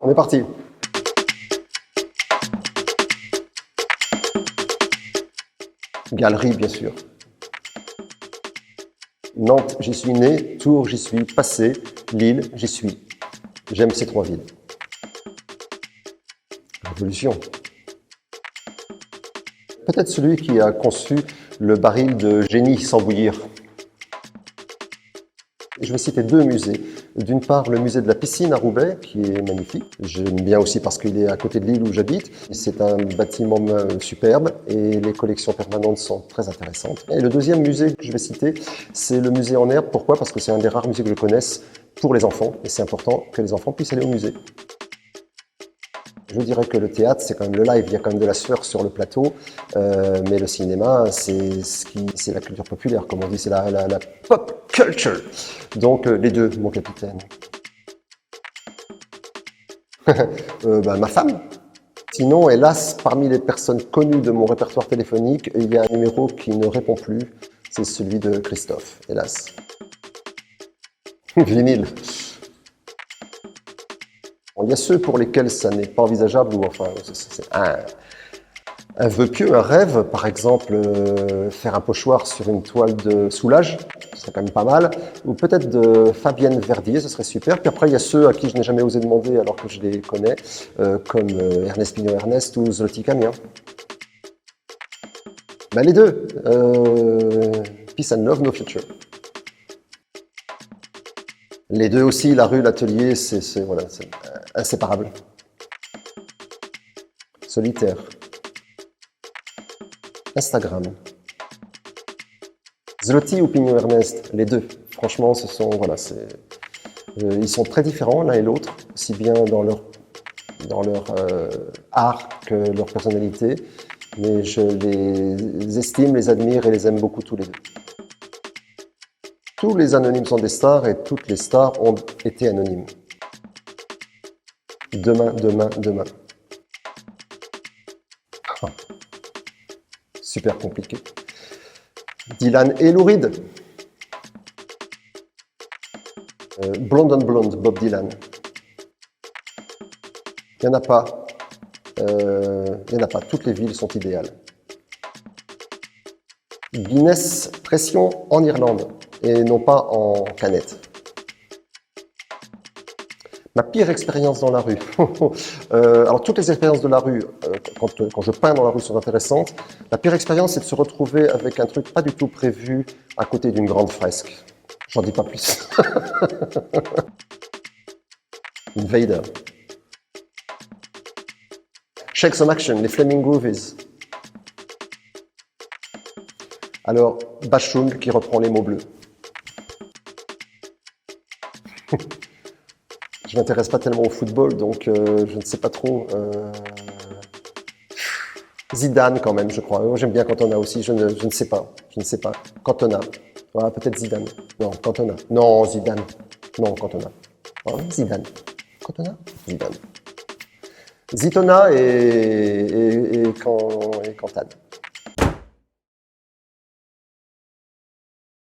On est parti. Galerie, bien sûr. Nantes, j'y suis né. Tours, j'y suis passé. Lille, j'y suis. J'aime ces 3 villes. Révolution. Peut-être celui qui a conçu le baril de génie sans bouillir. Je vais citer 2 musées. D'une part, le musée de la piscine à Roubaix, qui est magnifique. J'aime bien aussi parce qu'il est à côté de l'île où j'habite. C'est un bâtiment superbe et les collections permanentes sont très intéressantes. Et le deuxième musée que je vais citer, c'est le musée en herbe. Pourquoi? Parce que c'est un des rares musées que je connaisse pour les enfants. Et c'est important que les enfants puissent aller au musée. Je dirais que le théâtre, c'est quand même le live, il y a quand même de la sueur sur le plateau, mais le cinéma, c'est la culture populaire, comme on dit, c'est la pop culture. Donc les deux, mon capitaine. Ma femme. Sinon, hélas, parmi les personnes connues de mon répertoire téléphonique, il y a un numéro qui ne répond plus, c'est celui de Christophe, hélas. Vinyle. Il y a ceux pour lesquels ça n'est pas envisageable, ou enfin, c'est un vœu pieux, un rêve, par exemple, faire un pochoir sur une toile de Soulage, ce serait quand même pas mal, ou peut-être de Fabienne Verdier, ce serait super. Puis après, il y a ceux à qui je n'ai jamais osé demander alors que je les connais, comme Ernest Pignon-Ernest ou Zloty Camien. Ben, les deux, Peace and Love, No Future. Les deux aussi, la rue, l'atelier, c'est voilà, inséparable. Solitaire. Instagram. Zloty ou Pignon-Ernest, les deux. Franchement, ce sont, voilà, ils sont très différents l'un et l'autre, aussi bien dans leur art que leur personnalité, mais je les estime, les admire et les aime beaucoup tous les deux. Tous les anonymes sont des stars et toutes les stars ont été anonymes. Demain, demain, demain. Ah. Super compliqué. Dylan et Lou Reed. Blonde on Blonde, Bob Dylan. Il n'y en a pas. Il n'y en a pas. Toutes les villes sont idéales. Guinness Pression en Irlande et non pas en canette. Ma pire expérience dans la rue. Alors toutes les expériences de la rue, quand je peins dans la rue, sont intéressantes. La pire expérience, c'est de se retrouver avec un truc pas du tout prévu à côté d'une grande fresque. J'en dis pas plus. Invader. Shake Some Action, les Flaming Groovies. Alors, Bashung qui reprend les mots bleus. Je ne m'intéresse pas tellement au football, donc je ne sais pas trop. Zidane quand même, je crois. J'aime bien Cantona aussi, je ne sais pas. Je ne sais pas. Cantona. Voilà, peut-être Zidane. Non, Cantona. Non, Zidane. Non, Cantona. Oh, Zidane. Cantona? Zidane. Zitona et Cantane.